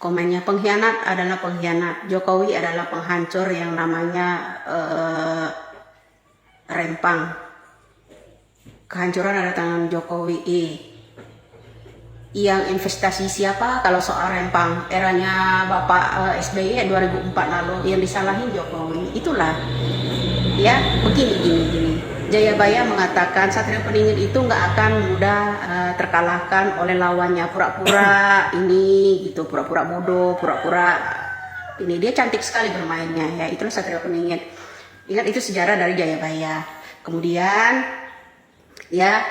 komennya, pengkhianat adalah pengkhianat, Jokowi adalah penghancur yang namanya Rempang. Kehancuran ada tangan Jokowi. Yang investasi siapa kalau soal Rempang? Eranya Bapak SBY 2004 lalu, yang disalahin Jokowi. Itulah ya, begini. Jayabaya mengatakan Satrio Peningin itu nggak akan mudah terkalahkan oleh lawannya. Pura-pura ini gitu, pura-pura bodoh, pura-pura ini. Dia cantik sekali bermainnya ya. Itulah Satrio Peningin. Ingat, itu sejarah dari Jayabaya. Kemudian ya,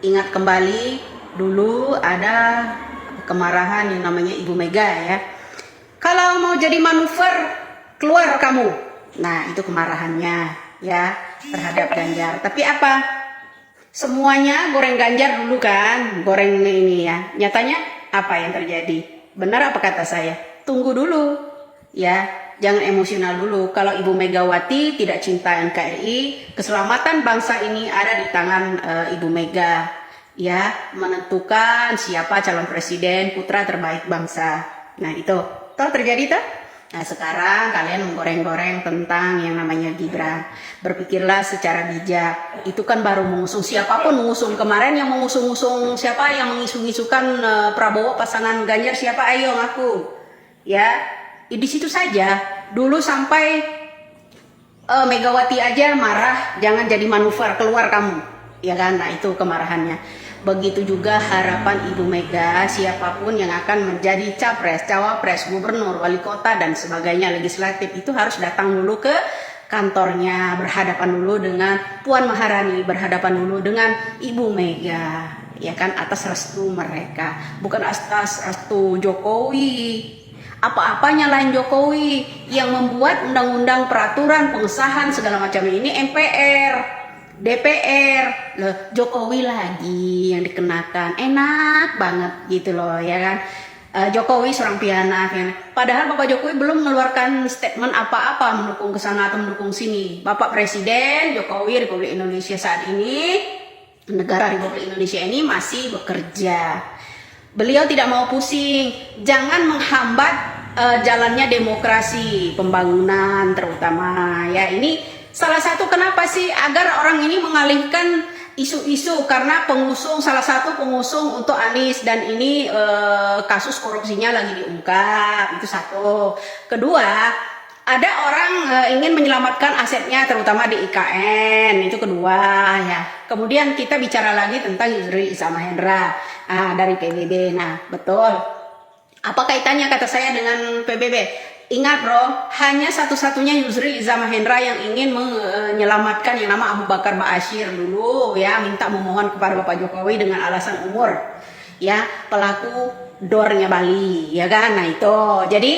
ingat kembali dulu ada kemarahan yang namanya Ibu Mega ya. Kalau mau jadi manuver, keluar kamu. Nah, itu kemarahannya ya terhadap Ganjar. Tapi apa? Semuanya goreng Ganjar dulu kan, goreng ini ya. Nyatanya apa yang terjadi? Benar apa kata saya? Tunggu dulu ya. Jangan emosional dulu. Kalau Ibu Megawati tidak cinta NKRI, keselamatan bangsa ini ada di tangan Ibu Mega ya, menentukan siapa calon presiden putra terbaik bangsa. Nah, itu toh terjadi toh. Nah, sekarang kalian menggoreng-goreng tentang yang namanya Gibran. Berpikirlah secara bijak. Itu kan baru mengusung, siapapun mengusung. Kemarin yang mengusung-usung siapa, yang mengisu-isukan Prabowo pasangan Ganjar siapa, ayo ngaku ya. Di situ saja dulu, sampai Megawati aja marah, jangan jadi manuver, keluar kamu ya kan. Nah, itu kemarahannya. Begitu juga harapan Ibu Mega, siapapun yang akan menjadi capres, cawapres, gubernur, wali kota dan sebagainya, legislatif, itu harus datang dulu ke kantornya, berhadapan dulu dengan Puan Maharani, berhadapan dulu dengan Ibu Mega ya kan, atas restu mereka, bukan atas restu Jokowi. Apa-apanya lain Jokowi yang membuat undang-undang, peraturan, pengesahan segala macam ini MPR, DPR. Loh, Jokowi lagi yang dikenakan. Enak banget gitu loh ya kan. Jokowi seorang pianak ya. Padahal Bapak Jokowi belum mengeluarkan statement apa-apa mendukung kesana atau mendukung sini. Bapak Presiden Jokowi Republik Indonesia saat ini, negara Republik Indonesia ini masih bekerja. Beliau tidak mau pusing, jangan menghambat jalannya demokrasi, pembangunan terutama ya. Ini salah satu kenapa sih agar orang ini mengalihkan isu-isu, karena pengusung, salah satu pengusung untuk Anies, dan ini kasus korupsinya lagi diungkap, itu satu. Kedua, ada orang ingin menyelamatkan asetnya terutama di IKN, itu kedua ya. Kemudian kita bicara lagi tentang Yusril Iza Mahendra dari PBB. Nah, betul. Apa kaitannya kata saya dengan PBB? Ingat bro, hanya satu-satunya Yusril Iza Mahendra yang ingin menyelamatkan yang nama Abu Bakar Ba'asyir dulu ya, minta memohon kepada Bapak Jokowi dengan alasan umur ya, pelaku dornya Bali ya kan. Nah, itu jadi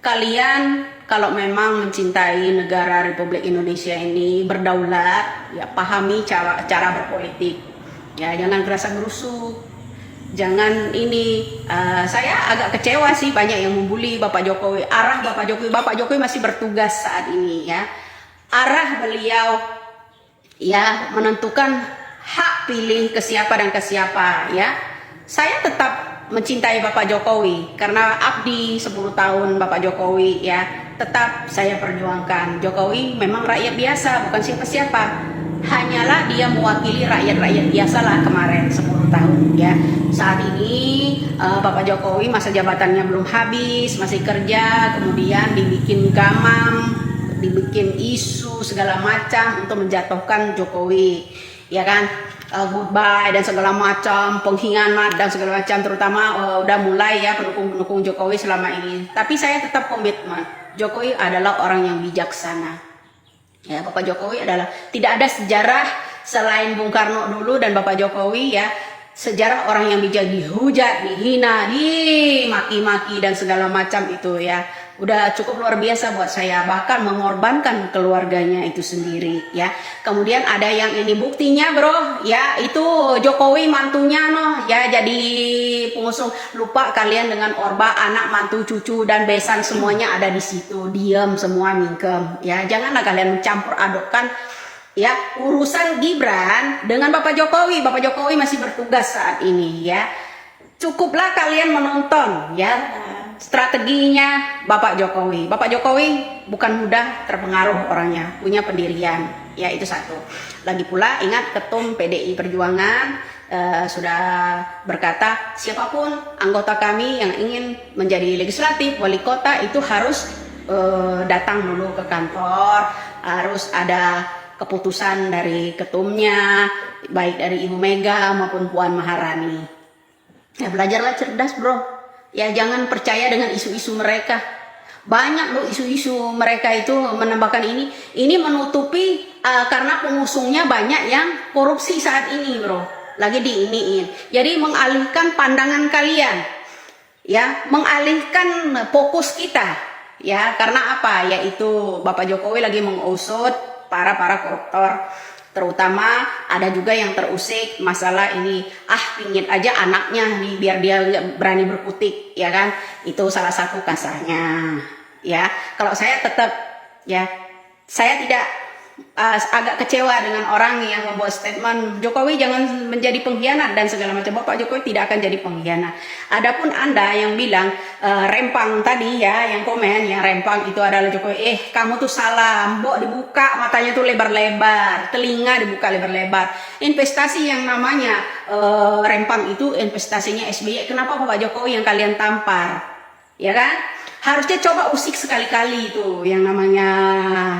kalian kalau memang mencintai negara Republik Indonesia ini berdaulat ya, pahami cara berpolitik ya, jangan gerasa gerusuk. Jangan ini, saya agak kecewa sih, banyak yang membuli Bapak Jokowi, arah Bapak Jokowi masih bertugas saat ini ya. Arah beliau ya menentukan hak pilih ke siapa dan ke siapa ya. Saya tetap mencintai Bapak Jokowi karena abdi 10 tahun Bapak Jokowi ya. Tetap saya perjuangkan. Jokowi memang rakyat biasa, bukan siapa-siapa. Hanyalah dia mewakili rakyat-rakyat biasa lah kemarin 10 tahun ya. Saat ini Bapak Jokowi masa jabatannya belum habis, masih kerja, kemudian dibikin gamam, dibikin isu segala macam untuk menjatuhkan Jokowi ya kan. Goodbye dan segala macam, pengkhianat dan segala macam, terutama udah mulai ya pendukung-pendukung Jokowi selama ini. Tapi saya tetap komitmen, Jokowi adalah orang yang bijaksana. Ya, Bapak Jokowi adalah, tidak ada sejarah selain Bung Karno dulu dan Bapak Jokowi ya, sejarah orang yang bijak dihujat, dihina, dimaki-maki dan segala macam itu ya. Udah cukup luar biasa buat saya, bahkan mengorbankan keluarganya itu sendiri ya. Kemudian ada yang ini buktinya bro ya, itu Jokowi mantunya noh ya jadi pengusung. Lupa kalian dengan Orba, anak, mantu, cucu dan besan semuanya ada di situ, diam semua, mingkem ya. Janganlah kalian mencampur adukkan ya urusan Gibran dengan Bapak Jokowi. Bapak Jokowi masih bertugas saat ini ya. Cukuplah kalian menonton ya strateginya Bapak Jokowi. Bapak Jokowi bukan mudah terpengaruh orangnya, punya pendirian. Ya itu satu. Lagi pula ingat Ketum PDI Perjuangan sudah berkata siapapun anggota kami yang ingin menjadi legislatif, wali kota itu harus datang dulu ke kantor, harus ada keputusan dari ketumnya, baik dari Ibu Mega maupun Puan Maharani. Ya belajarlah cerdas bro, ya jangan percaya dengan isu-isu mereka. Banyak loh isu-isu mereka itu menambahkan ini menutupi karena pengusungnya banyak yang korupsi saat ini bro, lagi diiniin. Jadi mengalihkan pandangan kalian, ya mengalihkan fokus kita, ya karena apa? Yaitu Bapak Jokowi lagi mengusut para koruptor. Terutama ada juga yang terusik masalah ini, pingin aja anaknya nih biar dia berani berkutik, ya kan? Itu salah satu kasarnya, ya. Kalau saya tetap, ya, saya tidak agak kecewa dengan orang yang membuat statement Jokowi jangan menjadi pengkhianat dan segala macam. Bapak Jokowi tidak akan jadi pengkhianat. Adapun Anda yang bilang rempang tadi ya, yang komen yang rempang itu adalah Jokowi, kamu tuh salah, mbok dibuka matanya tuh lebar-lebar, telinga dibuka lebar-lebar. Investasi yang namanya rempang itu investasinya SBY. Kenapa Bapak Jokowi yang kalian tampar, ya kan? Harusnya coba usik sekali-kali itu yang namanya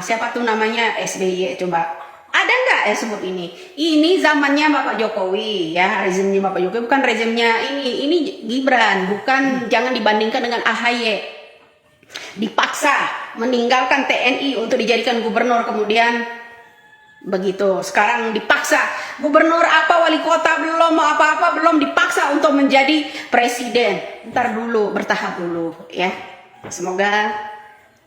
siapa tuh namanya SBY, coba ada nggak ya sebut ini zamannya Bapak Jokowi ya, rezimnya Bapak Jokowi, bukan rezimnya ini Gibran, bukan, jangan dibandingkan dengan AHY. Dipaksa meninggalkan TNI untuk dijadikan gubernur, kemudian begitu sekarang dipaksa gubernur apa, wali kota belum, mau apa-apa belum, dipaksa untuk menjadi presiden. Ntar dulu, bertahap dulu ya. Semoga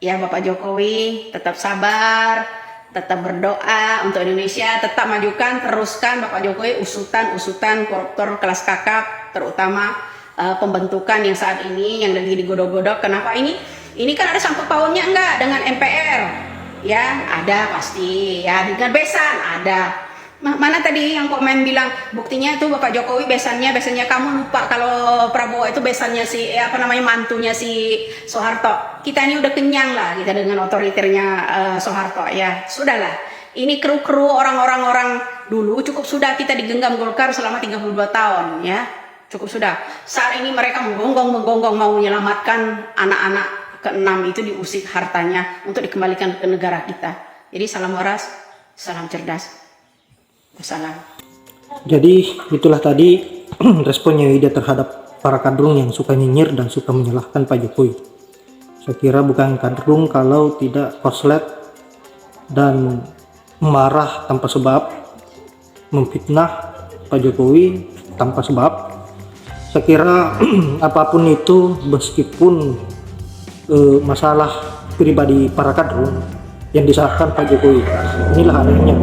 ya Bapak Jokowi tetap sabar, tetap berdoa untuk Indonesia, tetap majukan, teruskan Bapak Jokowi usutan koruptor kelas kakap, terutama pembentukan yang saat ini yang lagi digodok-godok. Kenapa ini kan ada sangkut pautnya enggak dengan MPR? Ya ada pasti ya, dengan besan ada. Mana tadi yang komen bilang buktinya tuh Bapak Jokowi besannya kamu lupa kalau Prabowo itu besannya si mantunya si Soeharto. Kita ini udah kenyang lah kita dengan otoriternya Soeharto ya. Sudahlah. Ini kru orang dulu cukup sudah kita digenggam Golkar selama 32 tahun ya. Cukup sudah. Saat ini mereka menggonggong mau menyelamatkan anak-anak ke-6 itu, diusik hartanya untuk dikembalikan ke negara kita. Jadi salam waras, salam cerdas. Wassalam. Jadi itulah tadi responnya Wida terhadap para kadrung yang suka nyinyir dan suka menyalahkan Pak Jokowi. Saya kira bukan kadrung kalau tidak korslet dan marah tanpa sebab, memfitnah Pak Jokowi tanpa sebab. Saya kira apapun itu, meskipun masalah pribadi para kadrung yang disalahkan Pak Jokowi, inilah adanya.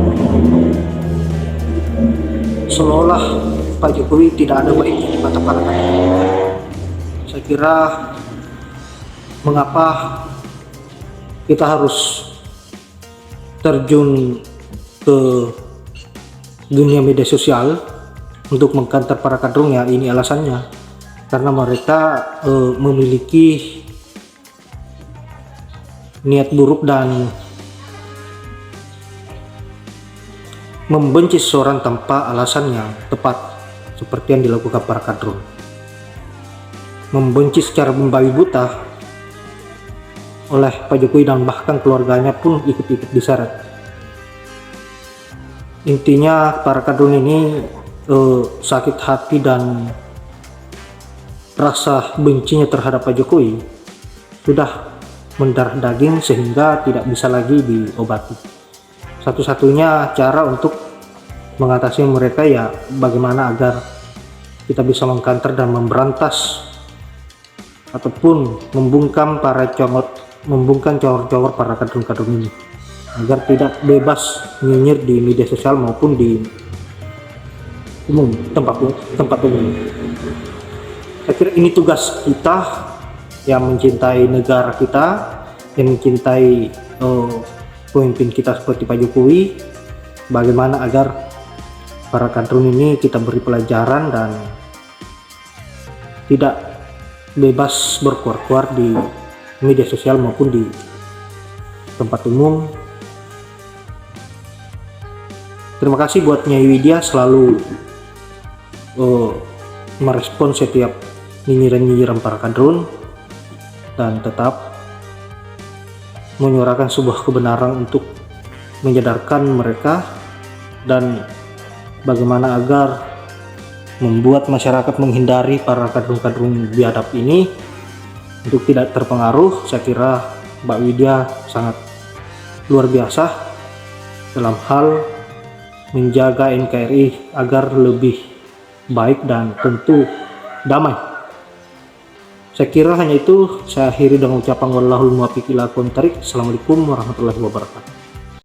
Seolah Pak Jokowi tidak ada baiknya di mata para kadrung. Saya kira mengapa kita harus terjun ke dunia media sosial untuk mengkantar para kadrung, ya ini alasannya, karena mereka memiliki niat buruk dan membenci seseorang tanpa alasan yang tepat, seperti yang dilakukan para kadrun. Membenci secara membabi buta oleh Pak Jokowi dan bahkan keluarganya pun ikut-ikut diseret. Intinya para kadrun ini sakit hati dan rasa bencinya terhadap Pak Jokowi sudah mendarah daging sehingga tidak bisa lagi diobati. Satu-satunya cara untuk mengatasi mereka ya bagaimana agar kita bisa mengkanter dan memberantas ataupun membungkam cowor-cowor para kadrun-kadrun ini agar tidak bebas nyinyir di media sosial maupun di tempat umum. Saya kira ini tugas kita yang mencintai negara kita, yang mencintai pemimpin kita seperti Pak Jokowi, bagaimana agar para kadrun ini kita beri pelajaran dan tidak bebas berkuar-kuar di media sosial maupun di tempat umum. Terima kasih buat Nyai Widya selalu merespon setiap nyinyiran-nyinyiran para kadrun dan tetap menyuarakan sebuah kebenaran untuk menyadarkan mereka dan bagaimana agar membuat masyarakat menghindari para kadrun-kadrun biadab ini untuk tidak terpengaruh. Saya kira Mbak Widya sangat luar biasa dalam hal menjaga NKRI agar lebih baik dan tentu damai. Saya kira hanya itu. Saya akhiri dengan ucapan wallahul muwaffiq ila aqwamit thoriq. Assalamualaikum warahmatullahi wabarakatuh.